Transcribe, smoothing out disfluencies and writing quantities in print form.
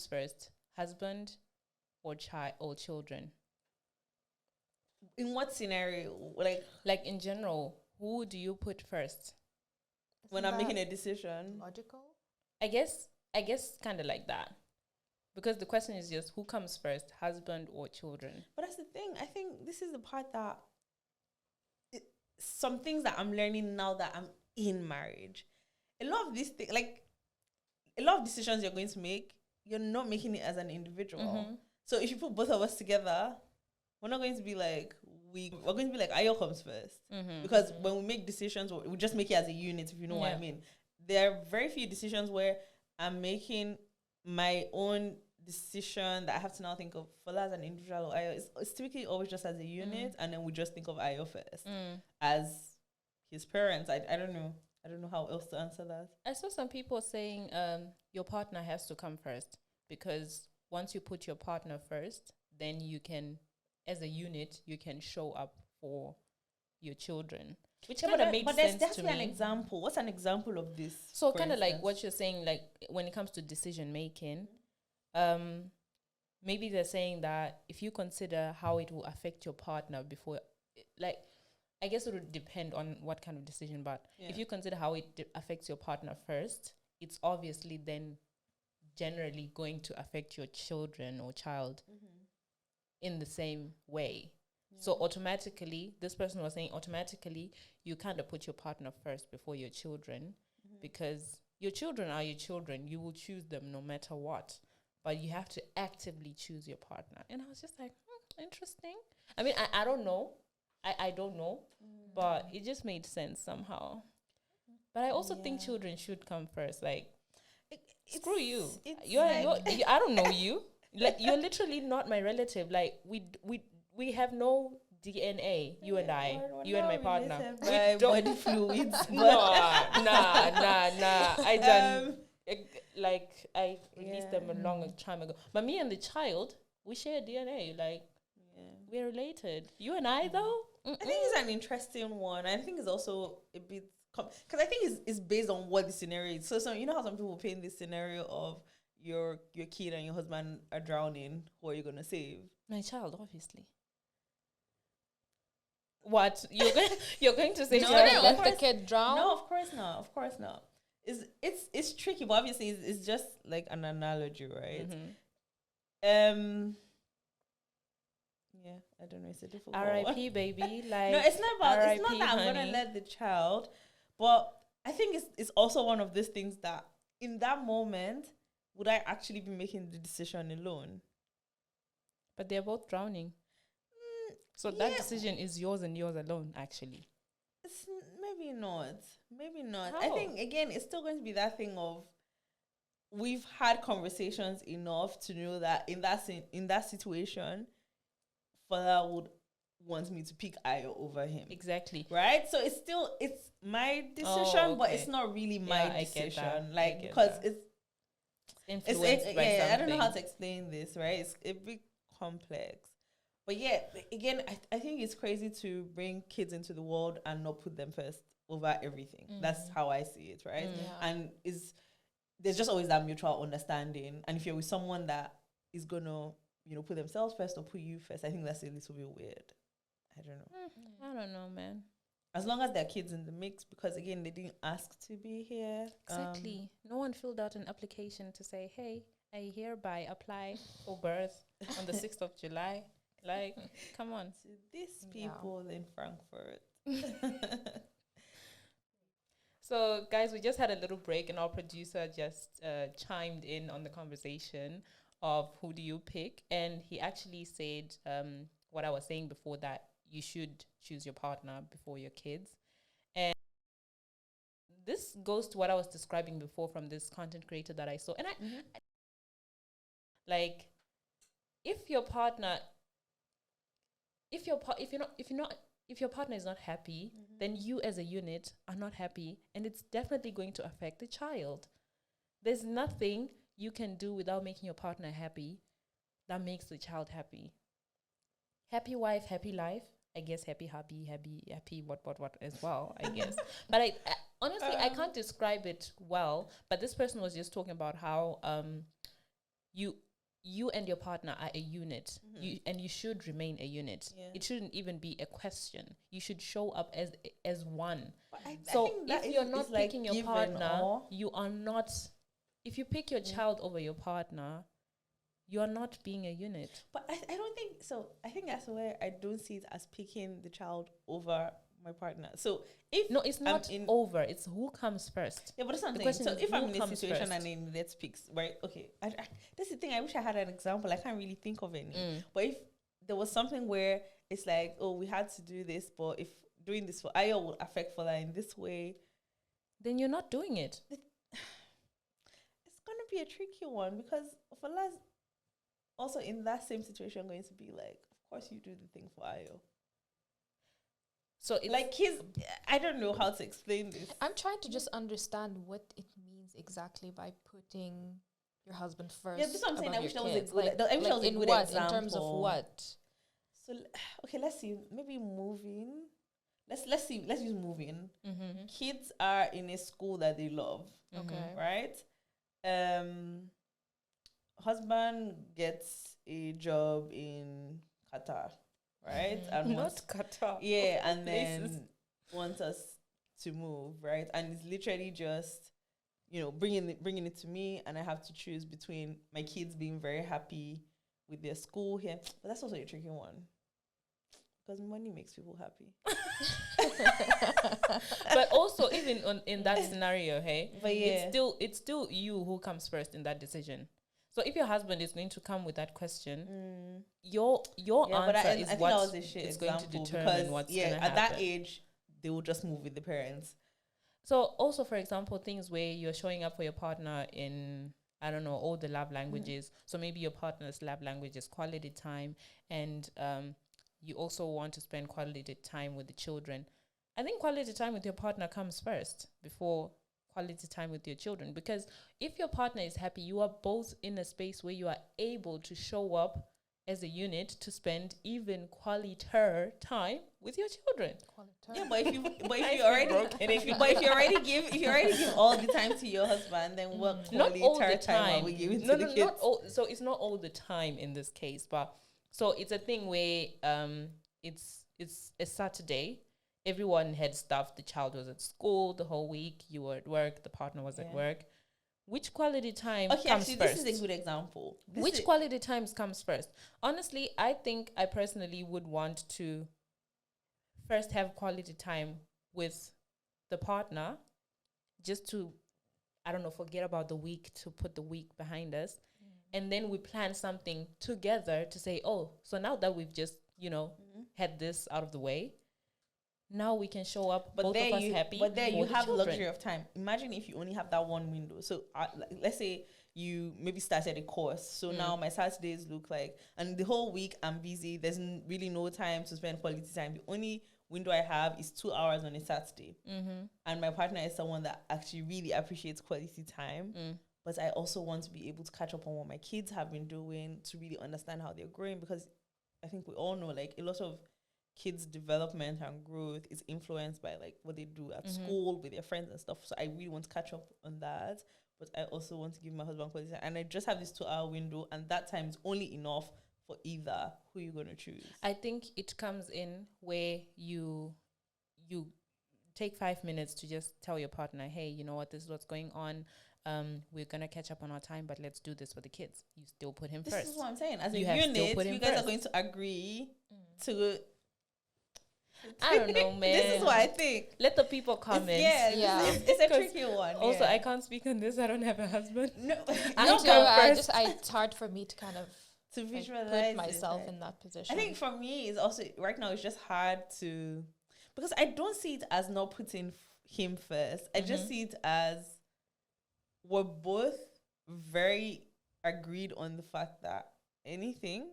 comes first, husband or child or children? In what scenario? Like in general, who do you put first? When I'm making a decision. Logical? I guess kind of like that. Because the question is just who comes first, husband or children? But that's the thing. I think this is the part that some things that I'm learning now that I'm in marriage. A lot of these things, like a lot of decisions you're going to make, you're not making it as an individual. Mm-hmm. So if you put both of us together, we're not going to be like we're going to be like Ayo comes first. Mm-hmm. Because when we make decisions, we just make it as a unit, if you know what I mean. There are very few decisions where I'm making my own decision that I have to now think of Fola as an individual or Ayo. It's typically always just as a unit, and then we just think of Ayo first as his parents. I don't know. I don't know how else to answer that. I saw some people saying your partner has to come first, because once you put your partner first, then you can, as a unit, you can show up for your children. Which kind of makes but sense there's to an me. example. What's an example of this? So kind of like what you're saying, like when it comes to decision making, maybe they're saying that if you consider how it will affect your partner before, like, I guess it would depend on what kind of decision, but if you consider how it affects your partner first, it's obviously then generally going to affect your children or child in the same way. So automatically, this person was saying automatically, you kind of put your partner first before your children, because your children are your children. You will choose them no matter what, but you have to actively choose your partner. And I was just like, interesting. I mean, I don't know. I don't know, but it just made sense somehow. But I also think children should come first. Like, screw you. You're I don't know you. Like, you're literally not my relative. Like, we have no DNA. You and I, you and my partner. We don't body fluids. Nah. I done I released them a long time ago. But me and the child, we share DNA. Like, we're related. You and I though. I think it's an interesting one. I think it's also a bit because I think it's based on what the scenario is. So you know how some people paint this scenario of your kid and your husband are drowning. Who are you gonna save? My child, obviously. What you're going to say? No, let the kid drown. No, of course not. Of course not. It's tricky, but obviously it's just like an analogy, right? Yeah, I don't know. It's a difficult R.I.P. baby. Like, no, it's not about. R.I.P. It's not that honey. I'm gonna let the child, but I think it's also one of those things that in that moment would I actually be making the decision alone? But they're both drowning. So that decision is yours and yours alone, actually. It's maybe not. Maybe not. How? I think again, it's still going to be that thing of we've had conversations enough to know that in that situation, father would want me to pick Ayo over him. Exactly. Right? So it's my decision, but it's not really my decision. Like, because it's influenced by something. I don't know how to explain this, right? It's a bit complex. But yeah, again, I think it's crazy to bring kids into the world and not put them first over everything. That's how I see it, right? Yeah. And there's just always that mutual understanding. And if you're with someone that is gonna, put themselves first or put you first, I think that's a little bit weird. I don't know. I don't know, man. As long as there are kids in the mix, because again, they didn't ask to be here. Exactly. No one filled out an application to say, hey, I hereby apply for birth on the 6th of July. Like, come on. To these people in Frankfurt. So, guys, we just had a little break, and our producer just chimed in on the conversation of who do you pick. And he actually said what I was saying before, that you should choose your partner before your kids. And this goes to what I was describing before from this content creator that I saw. And like, if your partner is not happy, then you as a unit are not happy, and it's definitely going to affect the child. There's nothing you can do without making your partner happy that makes the child happy. Happy wife, happy life. I guess happy hubby, happy what as well, I guess. But I honestly, I can't describe it well, but this person was just talking about how you and your partner are a unit. You should remain a unit. It shouldn't even be a question. You should show up as one. So if you're not picking your partner, you are not. If you pick your child over your partner, you're not being a unit. But I don't think so. I think that's where I don't see it as picking the child over my partner. So it's not over. It's who comes first. Yeah, but that's something. So if I'm in a situation first, and I need to pick, right? Okay, that's the thing. I wish I had an example. I can't really think of any. But if there was something where it's like, oh, we had to do this, but if doing this for Ayo will affect Fola in this way, then you're not doing it. It's gonna be a tricky one because Fola's also in that same situation going to be like, of course you do the thing for Ayo. So it's like I don't know how to explain this. I'm trying to just understand what it means exactly by putting your husband first. Yeah, that's what I'm saying. I wish that was a good, I wish that was a good example. In terms of what? So okay, let's see. Maybe moving. Let's see. Let's use moving. Kids are in a school that they love. Okay. Right. Husband gets a job in Qatar. Right? And not Qatar. Yeah, and then wants us to move, right? And it's literally just, bringing it to me, and I have to choose between my kids being very happy with their school here. But that's also a tricky one. Because money makes people happy. But also, even in that scenario, hey, but yeah, it's still you who comes first in that decision. So if your husband is going to come with that question, your answer is what is going to determine what's going to happen. At that age, they will just move with the parents. So also, for example, things where you're showing up for your partner in, I don't know, all the love languages. So maybe your partner's love language is quality time, and you also want to spend quality time with the children. I think quality time with your partner comes first before quality time with your children, because if your partner is happy, you are both in a space where you are able to show up as a unit to spend even quality time with your children. Yeah, but if you already give all the time to your husband, then what quality time are we giving to the kids? So it's not all the time in this case, but so it's a thing where it's a Saturday. Everyone had stuff. The child was at school the whole week. You were at work. The partner was at work. Which quality time comes first? This is a good example. Which quality times comes first? Honestly, I think I personally would want to first have quality time with the partner, just to, I don't know, forget about the week, to put the week behind us. And then we plan something together to say, oh, so now that we've just, had this out of the way, now we can show up, both of us happy. But there you have luxury of time. Imagine if you only have that one window. So let's say you maybe started a course. So now my Saturdays look like, and the whole week I'm busy. There's really no time to spend quality time. The only window I have is 2 hours on a Saturday. And my partner is someone that actually really appreciates quality time. But I also want to be able to catch up on what my kids have been doing, to really understand how they're growing, because I think we all know, like, a lot of kids' development and growth is influenced by like what they do at school with their friends and stuff. So I really want to catch up on that, but I also want to give my husband quality time. And I just have this 2 hour window, and that time is only enough for either who you're going to choose. I think it comes in where you take 5 minutes to just tell your partner, hey, you know what, this is what's going on. We're gonna catch up on our time, but let's do this for the kids. You still put him first. This is what I'm saying. As a unit, you guys are going to agree to. I don't know, man. This is what I think. Let the people comment. It's a tricky one. Also, I can't speak on this. I don't have a husband. No, it's hard for me to kind of to visualize, put myself in that position. I think for me, it's also right now. It's just hard to, because I don't see it as not putting him first. I just see it as we're both very agreed on the fact that anything